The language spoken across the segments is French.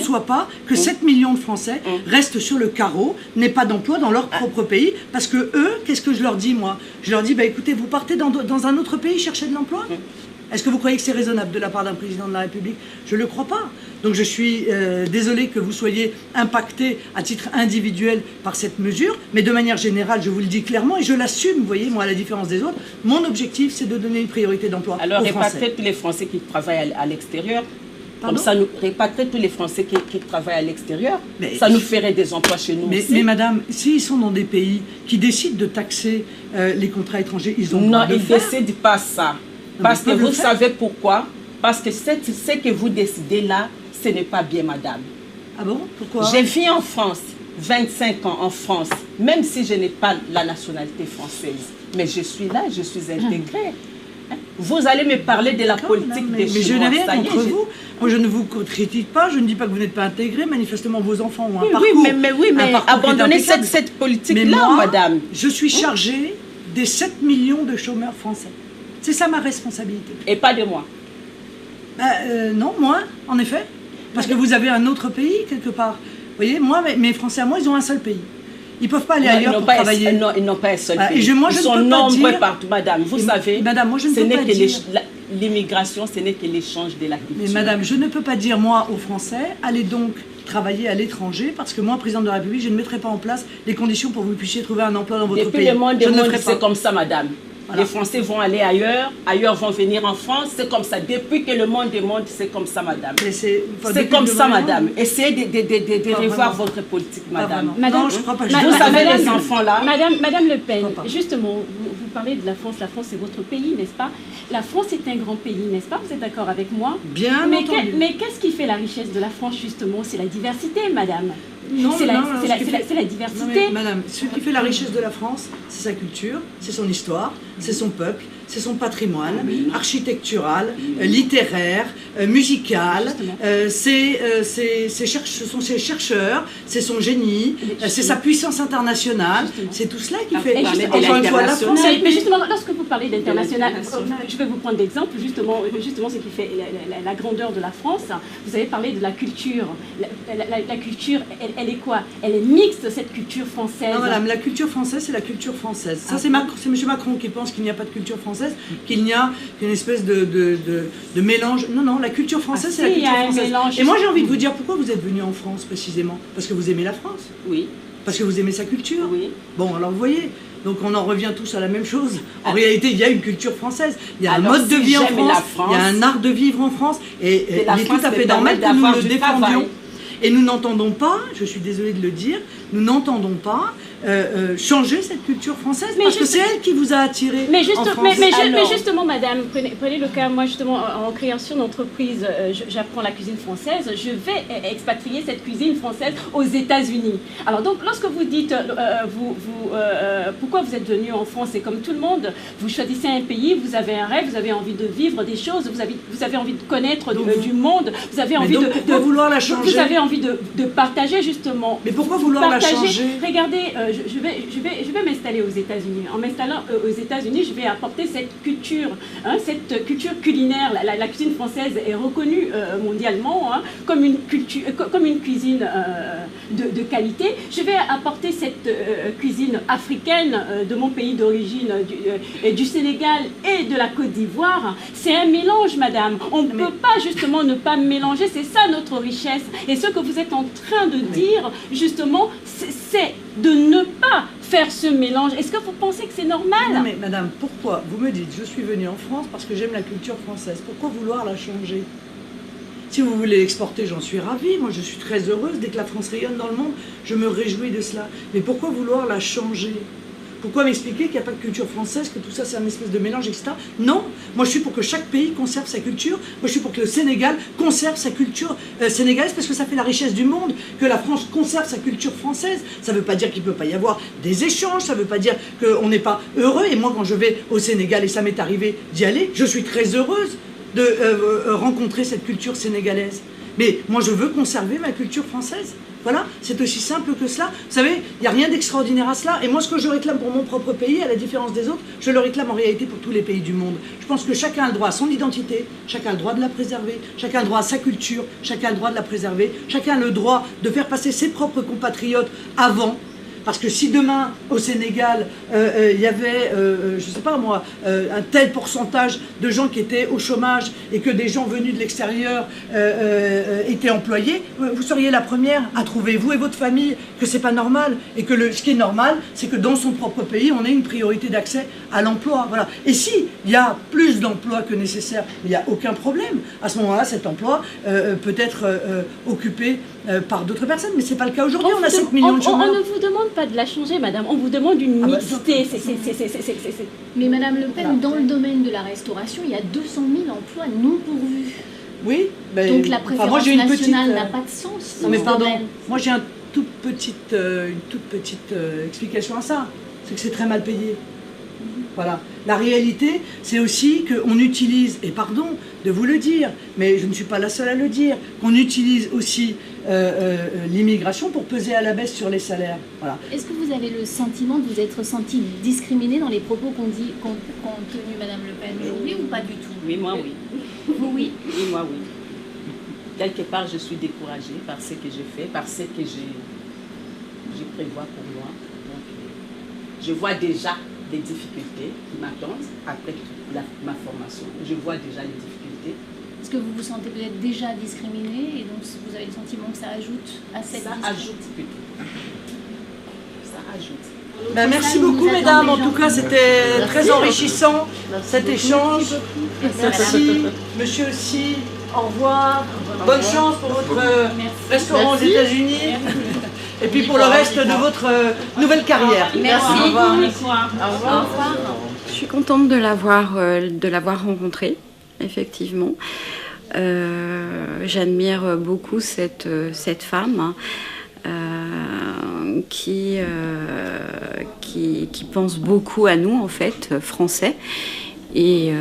conçois pas que 7 millions de Français restent sur le carreau, n'aient pas d'emploi dans leur propre pays, parce que eux, qu'est-ce que je leur dis moi? Je leur dis, bah écoutez, vous partez dans un autre pays chercher de l'emploi? Est-ce que vous croyez que c'est raisonnable de la part d'un président de la République? Je ne le crois pas. Donc je suis désolé que vous soyez impacté à titre individuel par cette mesure, mais de manière générale, je vous le dis clairement et je l'assume, vous voyez, moi à la différence des autres, mon objectif c'est de donner une priorité d'emploi aux Français. Alors répatrier tous les Français qui travaillent à l'extérieur, comme ça nous répatrier tous les Français qui travaillent à l'extérieur, ça nous ferait des emplois chez nous aussi. Mais madame, s'ils sont dans des pays qui décident de taxer les contrats étrangers, ils ont le droit de le faire. Non, ils ne décident pas ça. Parce que vous savez pourquoi? Parce que ce que vous décidez là, ce n'est pas bien, madame. Ah bon? Pourquoi? J'ai vécu en France, 25 ans en France, même si je n'ai pas la nationalité française. Mais je suis là, je suis intégrée. Vous allez me parler de la politique des Chinois. Mais je n'ai rien contre vous. Moi, je ne vous critique pas, je ne dis pas que vous n'êtes pas intégré. Manifestement, vos enfants ont un parcours. Oui, mais abandonnez cette politique-là, madame. Je suis chargée des 7 millions de chômeurs français. C'est ça ma responsabilité. Et pas de moi. Non, moi, en effet. Parce que vous avez un autre pays, quelque part. Vous voyez, moi, mes Français à moi, ils ont un seul pays. Ils ne peuvent pas aller ailleurs pour travailler. Non, ils n'ont pas un seul pays. Ils sont nombreux partout, madame. Vous savez, madame, moi, je ne peux pas dire... l'immigration, ce n'est que l'échange de la culture. Mais madame, je ne peux pas dire, moi, aux Français, allez donc travailler à l'étranger, parce que moi, président de la République, je ne mettrai pas en place les conditions pour que vous puissiez trouver un emploi dans votre pays. Depuis le monde, c'est comme ça, madame. Voilà. Les Français vont aller ailleurs, ailleurs vont venir en France, c'est comme ça. Depuis que le monde est monde, c'est comme ça, madame. C'est comme ça, madame. Essayez de revoir votre politique, madame. Non, je ne crois pas. Vous savez, les enfants là. Madame Le Pen, justement, vous parlez de la France c'est votre pays, n'est-ce pas? La France est un grand pays, n'est-ce pas? Vous êtes d'accord avec moi? Bien entendu. Mais qu'est-ce qui fait la richesse de la France, justement? C'est la diversité, madame. C'est la diversité. Non, mais, madame, ce qui fait la richesse de la France, c'est sa culture, c'est son histoire, c'est son peuple, c'est son patrimoine architectural, littéraire, musical, ce sont ses chercheurs, c'est son génie, c'est sa puissance internationale, c'est tout cela qui fait encore une fois la France. Mais justement, lorsque vous parlez d'international, je vais vous prendre d'exemple, justement ce qui fait la grandeur de la France. Vous avez parlé de la culture. La culture, elle est quoi? Elle est mixte, cette culture française. Non, madame, la culture française, c'est la culture française. Ça, c'est M. Macron qui pense qu'il n'y a pas de culture française, qu'il n'y a qu'une espèce de mélange. Non, la culture française, c'est la culture française. Et moi, j'ai envie de vous dire pourquoi vous êtes venu en France, précisément. Parce que vous aimez la France. Oui. Parce que vous aimez sa culture. Oui. Bon, alors vous voyez, donc on en revient tous à la même chose. En réalité, il y a une culture française, il y a un mode de vie en France, il y a un art de vivre en France, et il est tout à fait normal que nous le défendions. Et nous n'entendons pas, je suis désolée de le dire, nous n'entendons pas changer cette culture française, parce que c'est elle qui vous a attiré en France. Mais justement, madame, prenez le cas, moi justement, en création d'entreprise, j'apprends la cuisine française, je vais expatrier cette cuisine française aux États-Unis. Alors donc, lorsque vous dites, pourquoi vous êtes venu en France, c'est comme tout le monde, vous choisissez un pays, vous avez un rêve, vous avez envie de vivre des choses, vous avez envie de connaître du monde, vous avez envie pourquoi vouloir la changer? Vous avez envie de partager justement. Mais pourquoi vouloir la changer? Regardez, je vais m'installer aux États-Unis. En m'installant aux États-Unis, je vais apporter cette culture culinaire. La cuisine française est reconnue mondialement comme une cuisine de qualité. Je vais apporter cette cuisine africaine de mon pays d'origine, du Sénégal et de la Côte d'Ivoire. C'est un mélange, madame. On ne peut pas justement ne pas mélanger. C'est ça notre richesse. Et ce que vous êtes en train de dire, justement, c'est de ne pas faire ce mélange. Est-ce que vous pensez que c'est normal? Non mais madame, pourquoi? Vous me dites, je suis venue en France parce que j'aime la culture française. Pourquoi vouloir la changer? Si vous voulez l'exporter, j'en suis ravie. Moi, je suis très heureuse. Dès que la France rayonne dans le monde, je me réjouis de cela. Mais pourquoi vouloir la changer? Pourquoi m'expliquer qu'il n'y a pas de culture française, que tout ça c'est un espèce de mélange, etc. Non, moi je suis pour que chaque pays conserve sa culture. Moi je suis pour que le Sénégal conserve sa culture sénégalaise, parce que ça fait la richesse du monde, que la France conserve sa culture française. Ça ne veut pas dire qu'il ne peut pas y avoir des échanges, ça ne veut pas dire qu'on n'est pas heureux. Et moi quand je vais au Sénégal, et ça m'est arrivé d'y aller, je suis très heureuse de rencontrer cette culture sénégalaise. Mais moi, je veux conserver ma culture française. Voilà, c'est aussi simple que cela. Vous savez, il n'y a rien d'extraordinaire à cela. Et moi, ce que je réclame pour mon propre pays, à la différence des autres, je le réclame en réalité pour tous les pays du monde. Je pense que chacun a le droit à son identité, chacun a le droit de la préserver, chacun a le droit à sa culture, chacun a le droit de la préserver, chacun a le droit de faire passer ses propres compatriotes avant. Parce que si demain, au Sénégal, il y avait, je ne sais pas moi, un tel pourcentage de gens qui étaient au chômage et que des gens venus de l'extérieur étaient employés, vous seriez la première à trouver, vous et votre famille, que c'est pas normal. Et que ce qui est normal, c'est que dans son propre pays, on ait une priorité d'accès à l'emploi. Voilà. Et si il y a plus d'emplois que nécessaire, il n'y a aucun problème. À ce moment-là, cet emploi peut être occupé par d'autres personnes. Mais ce n'est pas le cas aujourd'hui. On a 7 millions de chômeurs. On ne vous demande pas de la changer, madame. On vous demande une mixité. Mais madame Le Pen, voilà. Dans le domaine de la restauration, il y a 200 000 emplois non pourvus. Oui. Donc la préférence nationale n'a pas de sens. Non mais pardon, moi j'ai une toute petite explication à ça. C'est que c'est très mal payé. Voilà. La réalité, c'est aussi qu'on utilise, et pardon de vous le dire, mais je ne suis pas la seule à le dire, qu'on utilise aussi l'immigration pour peser à la baisse sur les salaires. Voilà. Est-ce que vous avez le sentiment de vous être senti discriminé dans les propos qu'ont tenu Madame Le Pen aujourd'hui ou pas du tout? Oui, moi oui. Vous oui? Oui, moi oui. Quelque part, je suis découragée par ce que j'ai fait, par ce que je prévois pour moi. Donc, je vois déjà des difficultés qui m'attendent après ma formation. Je vois déjà les difficultés. Est-ce que vous vous sentez peut-être déjà discriminé et donc vous avez le sentiment que ça ajoute à cette Ça ajoute plutôt. Ça ajoute. Ben, merci beaucoup mesdames, en tout cas c'était très enrichissant cet échange. Merci, monsieur aussi, au revoir. Bonne chance pour votre restaurant aux États-Unis. Et puis pour le reste de votre nouvelle carrière. Merci. Au revoir. Au revoir. Je suis contente de l'avoir rencontré, effectivement. J'admire beaucoup cette femme qui pense beaucoup à nous, en fait, Français. Et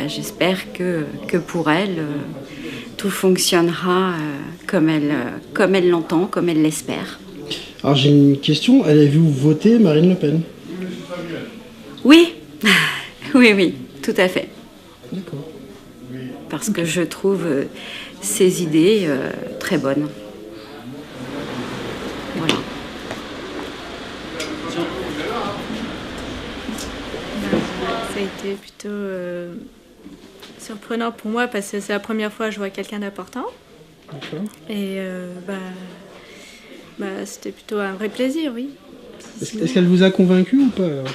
j'espère que pour elle, tout fonctionnera comme elle l'entend, comme elle l'espère. Alors j'ai une question, avez-vous voté Marine Le Pen? Oui, oui, tout à fait. D'accord. Parce que je trouve ses idées très bonnes. Voilà. Ça a été plutôt surprenant pour moi parce que c'est la première fois que je vois quelqu'un d'important. D'accord. Et c'était plutôt un vrai plaisir, oui. Est-ce qu'elle vous a convaincu ou pas alors?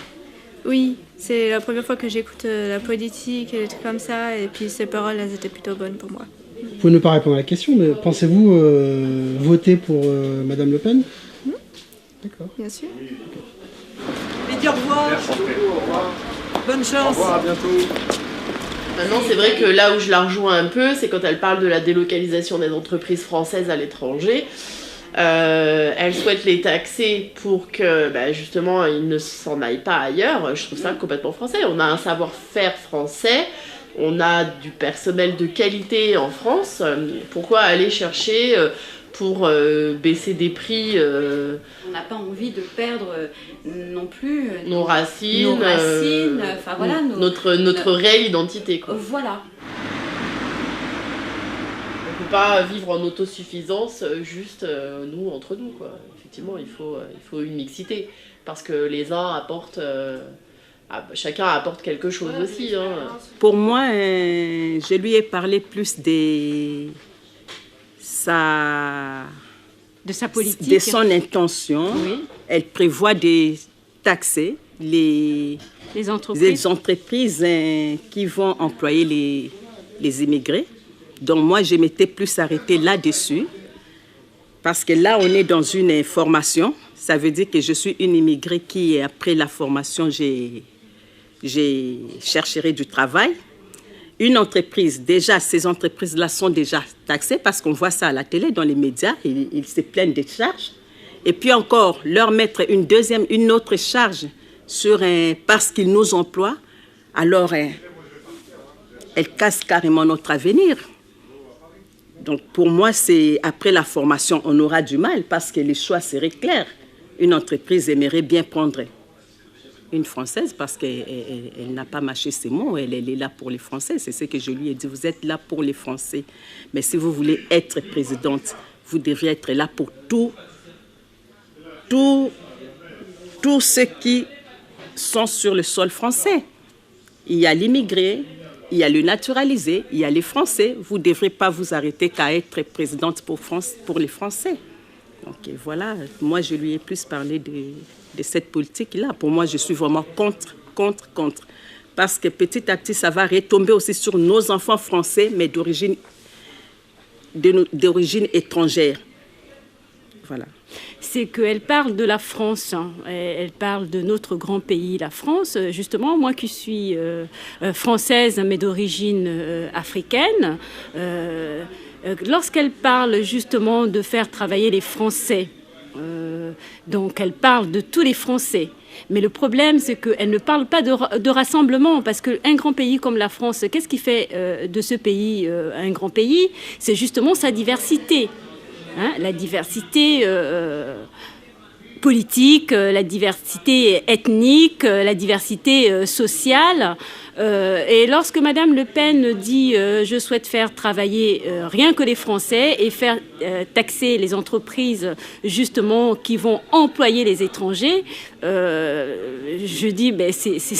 Oui, c'est la première fois que j'écoute la politique et des trucs comme ça, et puis ses paroles, elles étaient plutôt bonnes pour moi. Vous pouvez ne pas répondre à la question, mais pensez-vous voter pour Madame Le Pen? D'accord. Bien sûr. Et dis au revoir. Bonne chance. Au revoir, à bientôt. Maintenant, c'est vrai que là où je la rejoins un peu, c'est quand elle parle de la délocalisation des entreprises françaises à l'étranger. Elle souhaite les taxer pour que justement ils ne s'en aillent pas ailleurs. Je trouve ça complètement français. On a un savoir-faire français, on a du personnel de qualité en France. Pourquoi aller chercher pour baisser des prix On n'a pas envie de perdre non plus nos racines, enfin voilà, notre réelle identité, quoi. Voilà. On ne peut pas vivre en autosuffisance juste nous, entre nous, quoi. Effectivement, il faut une mixité. Parce que les uns apportent... chacun apporte quelque chose aussi. Hein. Pour moi, je lui ai parlé plus de sa politique, de son intention. Oui. Elle prévoit de taxer les entreprises qui vont employer les immigrés. Donc moi, je m'étais plus arrêtée là-dessus, parce que là, on est dans une formation. Ça veut dire que je suis une immigrée qui, après la formation, j'ai chercherai du travail. Une entreprise, déjà, ces entreprises-là sont déjà taxées, parce qu'on voit ça à la télé, dans les médias, ils se plaignent des charges. Et puis encore, leur mettre une autre charge parce qu'ils nous emploient, alors elle casse carrément notre avenir. Donc pour moi, c'est après la formation, on aura du mal parce que les choix seraient clairs. Une entreprise aimerait bien prendre une Française parce qu'elle n'a pas mâché ses mots, elle est là pour les Français. C'est ce que je lui ai dit, vous êtes là pour les Français. Mais si vous voulez être présidente, vous devriez être là pour tous ceux qui sont sur le sol français. Il y a l'immigré, il y a le naturalisé, il y a les Français. Vous ne devrez pas vous arrêter qu'à être présidente pour les Français. Donc voilà, moi je lui ai plus parlé de cette politique-là. Pour moi, je suis vraiment contre. Parce que petit à petit, ça va retomber aussi sur nos enfants français, mais d'origine étrangère. Voilà. C'est qu'elle parle de la France, hein. Elle parle de notre grand pays, la France. Justement, moi qui suis française, mais d'origine africaine, lorsqu'elle parle justement de faire travailler les Français, donc elle parle de tous les Français. Mais le problème, c'est qu'elle ne parle pas de rassemblement, parce qu'un grand pays comme la France, qu'est-ce qui fait de ce pays un grand pays? C'est justement sa diversité. Hein, la diversité politique, la diversité ethnique, la diversité sociale. Et lorsque Madame Le Pen dit je souhaite faire travailler rien que les Français et faire taxer les entreprises justement qui vont employer les étrangers, je dis ben, c'est